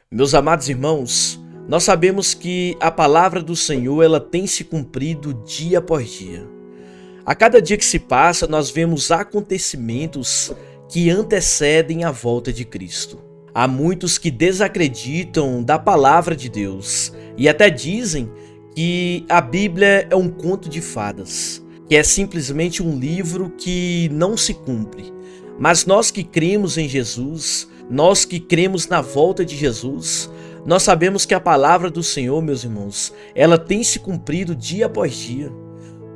Meus amados irmãos, nós sabemos que a palavra do Senhor ela tem se cumprido dia após dia. A cada dia que se passa, nós vemos acontecimentos que antecedem a volta de Cristo. Há muitos que desacreditam da palavra de Deus e até dizem que a Bíblia é um conto de fadas, que é simplesmente um livro que não se cumpre. Mas nós que cremos em Jesus, nós que cremos na volta de Jesus, nós sabemos que a palavra do Senhor, meus irmãos, ela tem se cumprido dia após dia.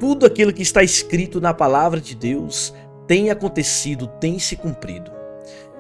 Tudo aquilo que está escrito na palavra de Deus tem acontecido, tem se cumprido.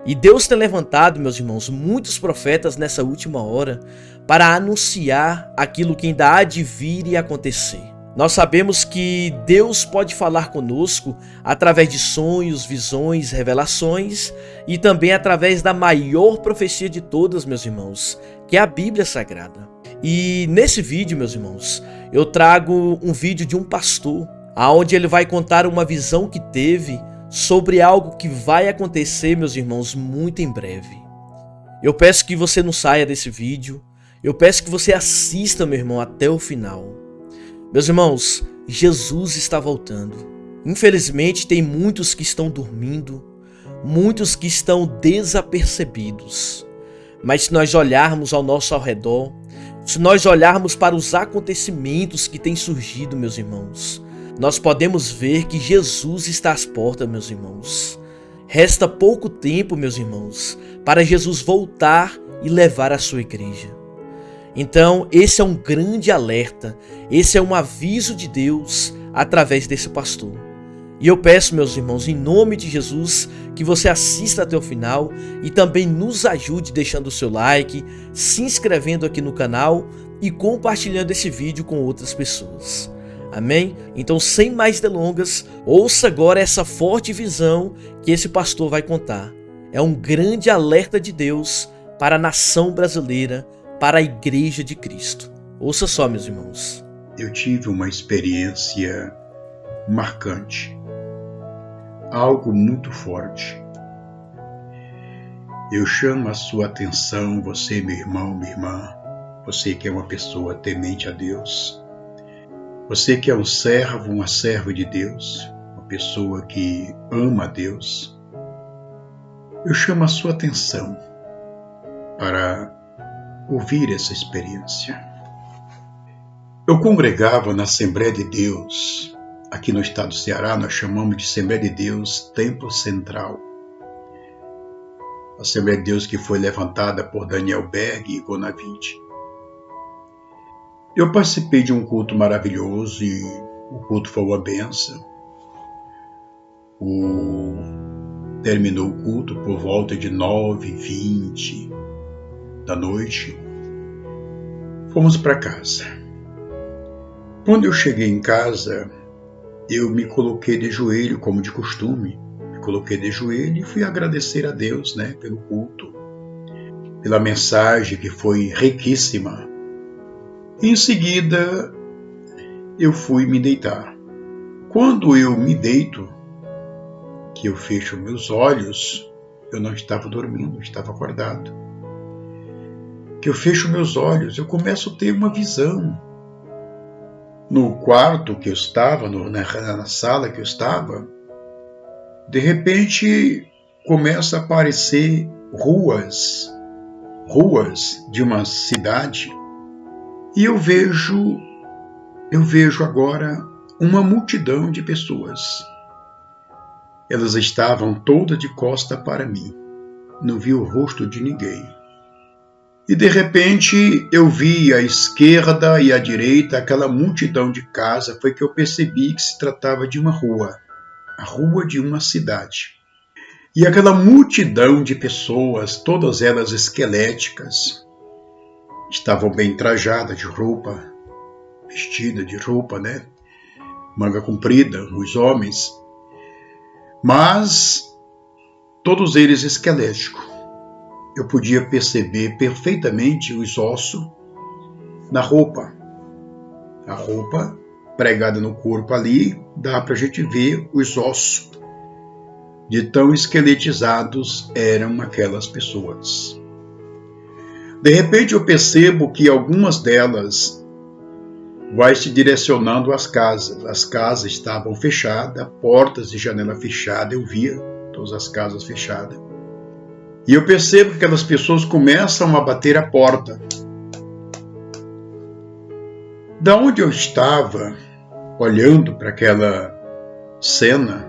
E Deus tem levantado, meus irmãos, muitos profetas nessa última hora para anunciar aquilo que ainda há de vir e acontecer. Nós sabemos que Deus pode falar conosco através de sonhos, visões, revelações e também através da maior profecia de todas, meus irmãos, que é a Bíblia Sagrada. E nesse vídeo, meus irmãos, eu trago um vídeo de um pastor, onde ele vai contar uma visão que teve sobre algo que vai acontecer, meus irmãos, muito em breve. Eu peço que você não saia desse vídeo, eu peço que você assista, meu irmão, até o final. Meus irmãos, Jesus está voltando. Infelizmente, tem muitos que estão dormindo, muitos que estão desapercebidos. Mas se nós olharmos ao nosso redor, se nós olharmos para os acontecimentos que têm surgido, meus irmãos, nós podemos ver que Jesus está às portas, meus irmãos. Resta pouco tempo, meus irmãos, para Jesus voltar e levar a sua igreja. Então, esse é um grande alerta, esse é um aviso de Deus através desse pastor. E eu peço, meus irmãos, em nome de Jesus, que você assista até o final e também nos ajude deixando o seu like, se inscrevendo aqui no canal e compartilhando esse vídeo com outras pessoas. Amém? Então, sem mais delongas, ouça agora essa forte visão que esse pastor vai contar. É um grande alerta de Deus para a nação brasileira, para a Igreja de Cristo. Ouça só, meus irmãos. Eu tive uma experiência marcante, algo muito forte. Eu chamo a sua atenção, você, meu irmão, minha irmã, você que é uma pessoa temente a Deus, você que é um servo, uma serva de Deus, uma pessoa que ama a Deus. Eu chamo a sua atenção para ouvir essa experiência. Eu congregava na Assembleia de Deus, aqui no estado do Ceará, nós chamamos de Assembleia de Deus Templo Central. A Assembleia de Deus que foi levantada por Daniel Berg e Gonavide. Eu participei de um culto maravilhoso e o culto foi uma bênção. Terminou o culto por volta de 9h20 da noite. Fomos para casa. Quando eu cheguei em casa, eu me coloquei de joelho, como de costume. Me coloquei de joelho e fui agradecer a Deus, pelo culto, pela mensagem que foi riquíssima. Em seguida, eu fui me deitar. Quando eu me deito, que eu fecho meus olhos, eu não estava dormindo, eu estava acordado. Que eu fecho meus olhos, eu começo a ter uma visão. No quarto que eu estava, na sala que eu estava, de repente começa a aparecer ruas de uma cidade. E eu vejo agora uma multidão de pessoas. Elas estavam todas de costa para mim. Não vi o rosto de ninguém. E de repente eu vi à esquerda e à direita aquela multidão de casa. Foi que eu percebi que se tratava de uma rua. A rua de uma cidade. E aquela multidão de pessoas, todas elas esqueléticas, estavam bem trajadas de roupa, vestida de roupa, manga comprida, os homens, mas todos eles esqueléticos. Eu podia perceber perfeitamente os ossos na roupa. A roupa pregada no corpo ali, dá para a gente ver os ossos. De tão esqueletizados eram aquelas pessoas. De repente eu percebo que algumas delas vai se direcionando às casas. As casas estavam fechadas, portas e janela fechadas, eu via todas as casas fechadas. E eu percebo que aquelas pessoas começam a bater a porta. Da onde eu estava, olhando para aquela cena,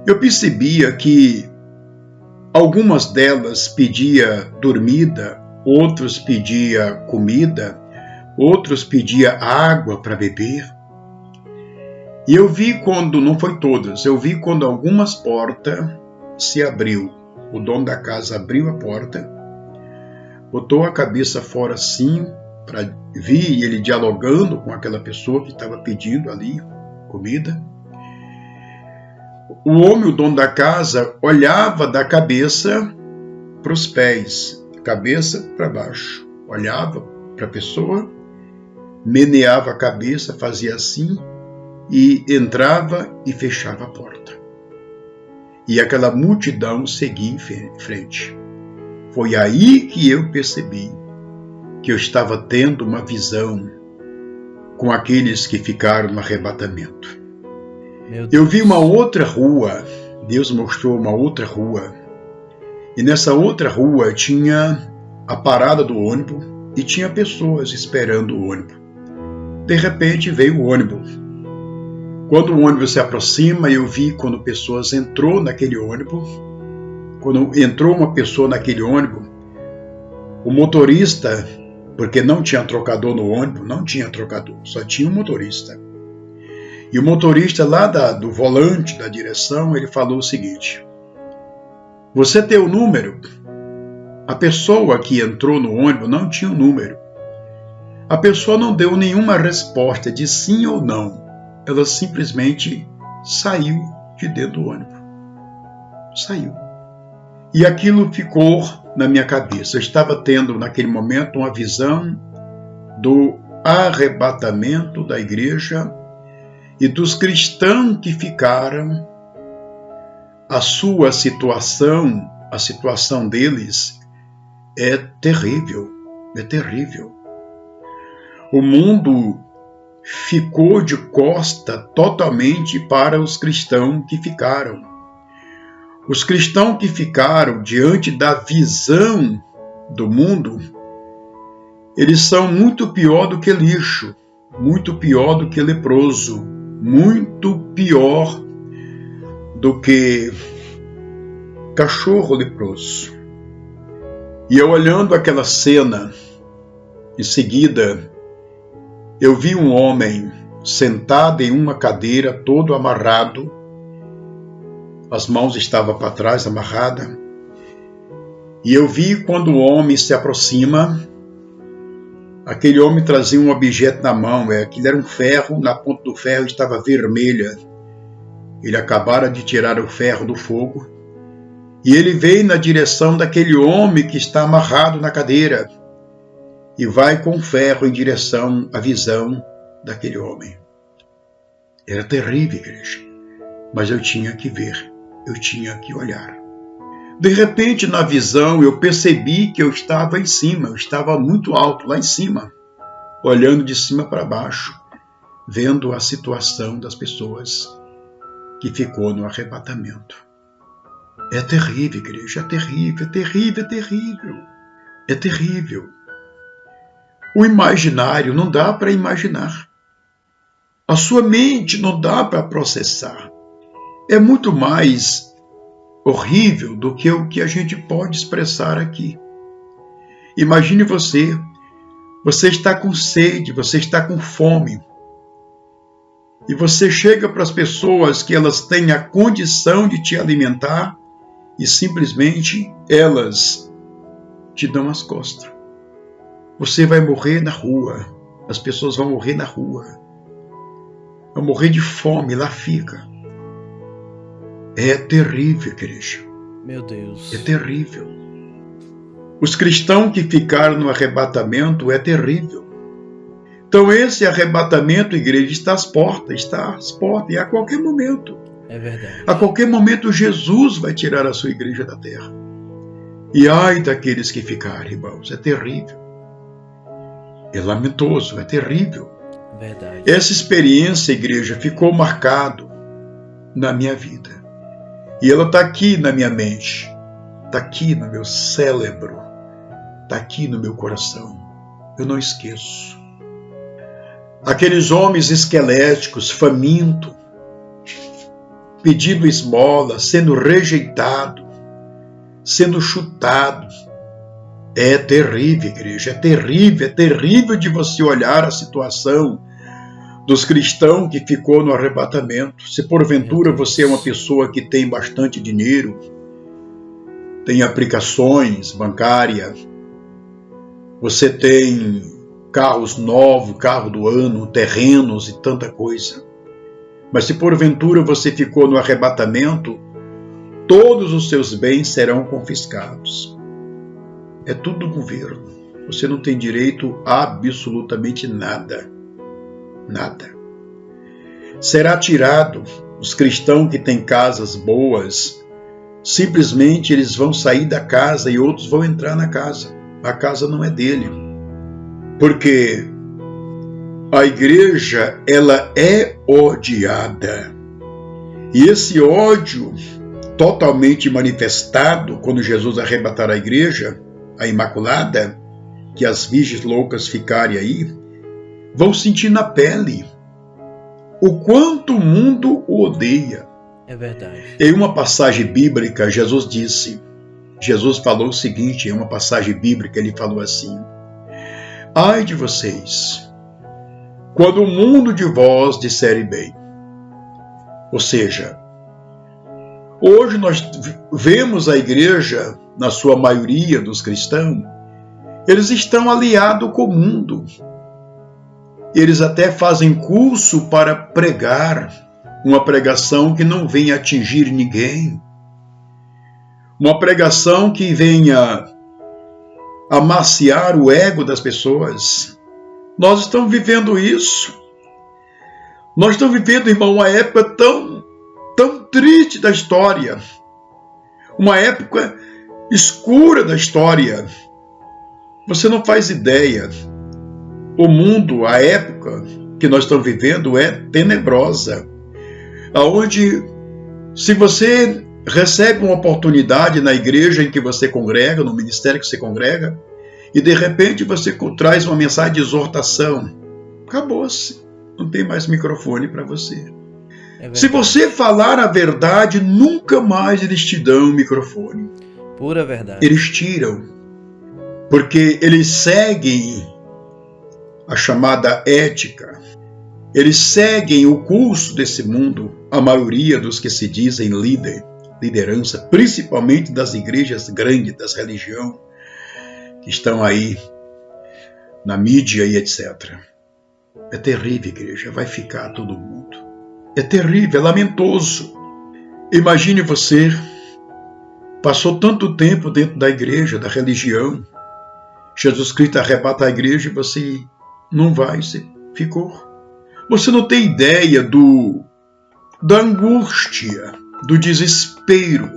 eu percebia que algumas delas pediam dormida, outros pediam comida, outros pediam água para beber. E eu vi quando, não foi todas, eu vi quando algumas portas se abriu. O dono da casa abriu a porta, botou a cabeça fora assim, para ver ele dialogando com aquela pessoa que estava pedindo ali comida. O homem, o dono da casa, olhava da cabeça para os pés, cabeça para baixo. Olhava para a pessoa, meneava a cabeça, fazia assim e entrava e fechava a porta. E aquela multidão seguia em frente. Foi aí que eu percebi que eu estava tendo uma visão com aqueles que ficaram no arrebatamento. Eu vi uma outra rua, Deus mostrou uma outra rua, e nessa outra rua tinha a parada do ônibus e tinha pessoas esperando o ônibus. De repente veio o ônibus. Quando o ônibus se aproxima, eu vi quando pessoas entrou naquele ônibus. Quando entrou uma pessoa naquele ônibus, o motorista, porque não tinha trocador no ônibus, não tinha trocador, só tinha um motorista. E o motorista lá do volante, da direção, ele falou o seguinte: você tem o número? A pessoa que entrou no ônibus não tinha o número. A pessoa não deu nenhuma resposta de sim ou não. Ela simplesmente saiu de dentro do ônibus. Saiu. E aquilo ficou na minha cabeça. Eu estava tendo, naquele momento, uma visão do arrebatamento da igreja e dos cristãos que ficaram. A sua situação, a situação deles é terrível. É terrível. O mundo ficou de costa totalmente para os cristãos que ficaram. Os cristãos que ficaram diante da visão do mundo, eles são muito pior do que lixo, muito pior do que leproso, muito pior do que cachorro leproso. E eu olhando aquela cena, em seguida, eu vi um homem sentado em uma cadeira, todo amarrado. As mãos estavam para trás, amarradas. E eu vi quando o homem se aproxima, aquele homem trazia um objeto na mão. Aquilo era um ferro, na ponta do ferro estava vermelha. Ele acabara de tirar o ferro do fogo. E ele veio na direção daquele homem que está amarrado na cadeira. E vai com o ferro em direção à visão daquele homem. Era terrível, igreja. Mas eu tinha que ver, eu tinha que olhar. De repente, na visão, eu percebi que eu estava em cima, eu estava muito alto, lá em cima, olhando de cima para baixo, vendo a situação das pessoas que ficou no arrebatamento. É terrível, igreja, é terrível, é terrível, é terrível. É terrível. O imaginário não dá para imaginar. A sua mente não dá para processar. É muito mais horrível do que o que a gente pode expressar aqui. Imagine você está com sede, você está com fome. E você chega para as pessoas que elas têm a condição de te alimentar e simplesmente elas te dão as costas. Você vai morrer na rua, as pessoas vão morrer na rua, vão morrer de fome, lá fica. É terrível, igreja. Meu Deus. É terrível. Os cristãos que ficaram no arrebatamento é terrível. Então esse arrebatamento, igreja, está às portas, e a qualquer momento. É verdade. A qualquer momento Jesus vai tirar a sua igreja da terra. E ai daqueles que ficarem, irmãos, é terrível. É lamentoso, é terrível. Verdade. Essa experiência, igreja, ficou marcado na minha vida. E ela está aqui na minha mente, está aqui no meu cérebro, está aqui no meu coração. Eu não esqueço. Aqueles homens esqueléticos, famintos, pedindo esmola, sendo rejeitados, sendo chutados. É terrível, igreja, é terrível de você olhar a situação dos cristãos que ficou no arrebatamento. Se porventura você é uma pessoa que tem bastante dinheiro, tem aplicações bancárias, você tem carros novos, carro do ano, terrenos e tanta coisa. Mas se porventura você ficou no arrebatamento, todos os seus bens serão confiscados. É tudo do governo. Você não tem direito a absolutamente nada. Nada. Será tirado os cristãos que têm casas boas, simplesmente eles vão sair da casa e outros vão entrar na casa. A casa não é dele. Porque a igreja, ela é odiada. E esse ódio totalmente manifestado quando Jesus arrebatar a igreja, a Imaculada, que as virgens loucas ficarem aí, vão sentir na pele o quanto o mundo o odeia. É verdade. Em uma passagem bíblica, Jesus falou o seguinte, em uma passagem bíblica, ele falou assim: ai de vocês, quando o mundo de vós disserem bem. Ou seja, hoje nós vemos a igreja, na sua maioria dos cristãos, eles estão aliados com o mundo. Eles até fazem curso para pregar uma pregação que não venha atingir ninguém. Uma pregação que venha amaciar o ego das pessoas. Nós estamos vivendo isso. Nós estamos vivendo, irmão, uma época tão triste da história. Uma época escura da história. Você não faz ideia. O mundo, a época que nós estamos vivendo é tenebrosa. Onde, se você recebe uma oportunidade na igreja em que você congrega, no ministério que você congrega, e de repente você traz uma mensagem de exortação, acabou-se. Não tem mais microfone para você. Se você falar a verdade, nunca mais eles te dão o microfone. Pura verdade. Eles tiram. Porque eles seguem a chamada ética. Eles seguem o curso desse mundo. A maioria dos que se dizem liderança, principalmente das igrejas grandes, das religiões, que estão aí na mídia e etc. É terrível, igreja. Vai ficar todo mundo. É terrível, é lamentoso. Imagine você, passou tanto tempo dentro da igreja, da religião. Jesus Cristo arrebata a igreja e você não vai, você ficou. Você não tem ideia da angústia, do desespero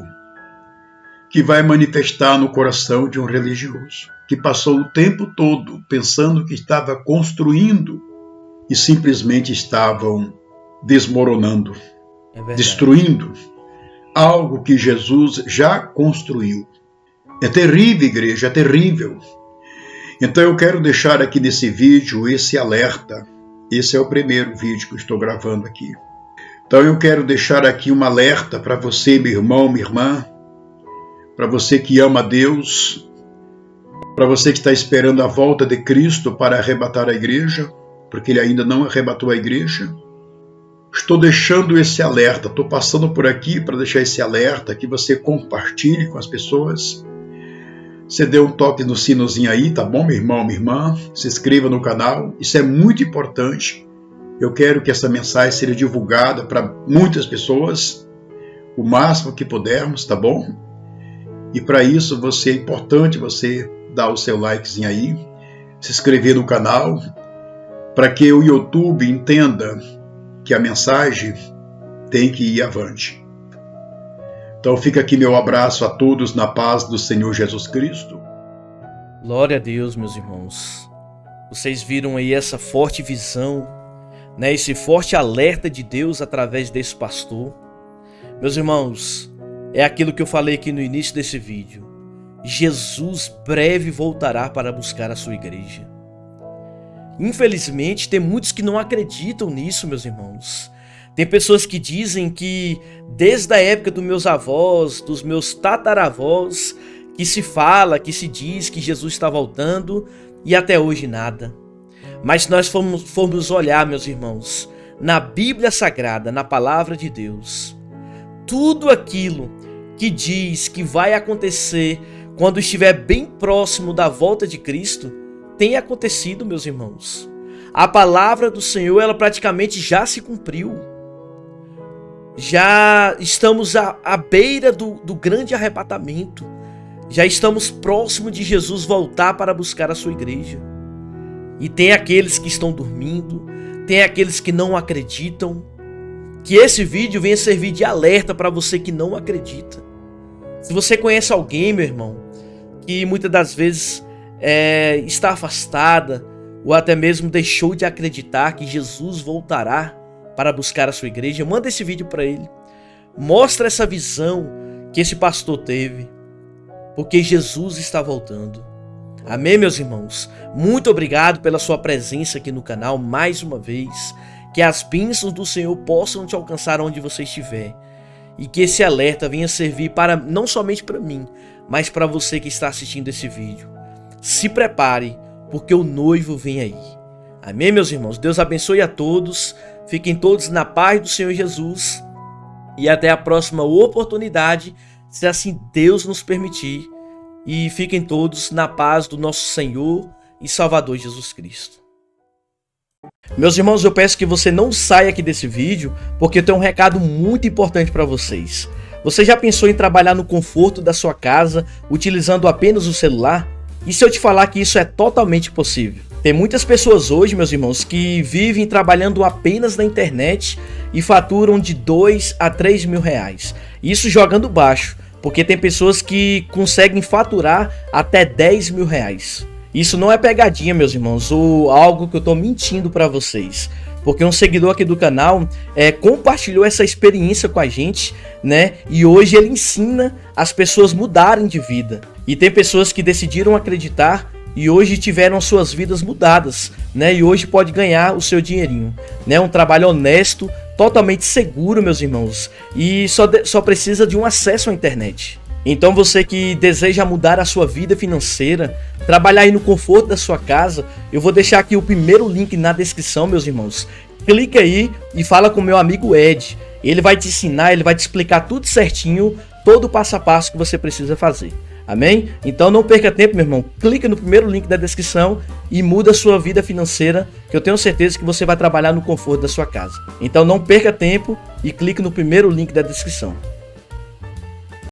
que vai manifestar no coração de um religioso, que passou o tempo todo pensando que estava construindo e simplesmente estavam desmoronando, destruindo algo que Jesus já construiu. É terrível, igreja, é terrível. Então eu quero deixar aqui nesse vídeo esse alerta. Esse é o primeiro vídeo que eu estou gravando aqui. Então eu quero deixar aqui um alerta para você, meu irmão, minha irmã, para você que ama a Deus, para você que está esperando a volta de Cristo para arrebatar a igreja, porque Ele ainda não arrebatou a igreja. Estou deixando esse alerta, estou passando por aqui para deixar esse alerta, que você compartilhe com as pessoas. Você dê um toque no sinozinho aí, tá bom, meu irmão, minha irmã? Se inscreva no canal, isso é muito importante. Eu quero que essa mensagem seja divulgada para muitas pessoas, o máximo que pudermos, tá bom? E para isso é importante você dar o seu likezinho aí, se inscrever no canal, para que o YouTube entenda que a mensagem tem que ir avante. Então fica aqui meu abraço a todos na paz do Senhor Jesus Cristo. Glória a Deus, meus irmãos. Vocês viram aí essa forte visão, né? Esse forte alerta de Deus através desse pastor. Meus irmãos, é aquilo que eu falei aqui no início desse vídeo. Jesus breve voltará para buscar a sua igreja. Infelizmente, tem muitos que não acreditam nisso, meus irmãos. Tem pessoas que dizem que desde a época dos meus avós, dos meus tataravós, que se fala, que se diz que Jesus está voltando e até hoje nada. Mas se nós formos olhar, meus irmãos, na Bíblia Sagrada, na Palavra de Deus, tudo aquilo que diz que vai acontecer quando estiver bem próximo da volta de Cristo, tem acontecido, meus irmãos. A palavra do Senhor, ela praticamente já se cumpriu. Já estamos à beira do grande arrebatamento. Já estamos próximo de Jesus voltar para buscar a sua igreja. E tem aqueles que estão dormindo, tem aqueles que não acreditam. Que esse vídeo venha servir de alerta para você que não acredita. Se você conhece alguém, meu irmão, que muitas das vezes está afastada ou até mesmo deixou de acreditar que Jesus voltará para buscar a sua igreja, manda esse vídeo para ele. Mostra essa visão que esse pastor teve, porque Jesus está voltando. Amém, meus irmãos? Muito obrigado pela sua presença aqui no canal mais uma vez. Que as bênçãos do Senhor possam te alcançar onde você estiver. E que esse alerta venha servir para não somente para mim, mas para você que está assistindo esse vídeo. Se prepare, porque o noivo vem aí. Amém, meus irmãos? Deus abençoe a todos. Fiquem todos na paz do Senhor Jesus. E até a próxima oportunidade, se assim Deus nos permitir. E fiquem todos na paz do nosso Senhor e Salvador Jesus Cristo. Meus irmãos, eu peço que você não saia aqui desse vídeo, porque eu tenho um recado muito importante para vocês. Você já pensou em trabalhar no conforto da sua casa, utilizando apenas o celular? E se eu te falar que isso é totalmente possível? Tem muitas pessoas hoje, meus irmãos, que vivem trabalhando apenas na internet e faturam de 2 a 3 mil reais. Isso jogando baixo, porque tem pessoas que conseguem faturar até 10 mil reais. Isso não é pegadinha, meus irmãos, ou algo que eu tô mentindo para vocês. Porque um seguidor aqui do canal compartilhou essa experiência com a gente, né? E hoje ele ensina as pessoas mudarem de vida. E tem pessoas que decidiram acreditar e hoje tiveram suas vidas mudadas, né? E hoje pode ganhar o seu dinheirinho, né? Um trabalho honesto, totalmente seguro, meus irmãos. E só precisa de um acesso à internet. Então você que deseja mudar a sua vida financeira, trabalhar aí no conforto da sua casa, eu vou deixar aqui o primeiro link na descrição, meus irmãos. Clica aí e fala com meu amigo Ed. Ele vai te ensinar, ele vai te explicar tudo certinho, todo o passo a passo que você precisa fazer. Amém? Então não perca tempo, meu irmão. Clica no primeiro link da descrição e muda a sua vida financeira, que eu tenho certeza que você vai trabalhar no conforto da sua casa. Então não perca tempo e clique no primeiro link da descrição.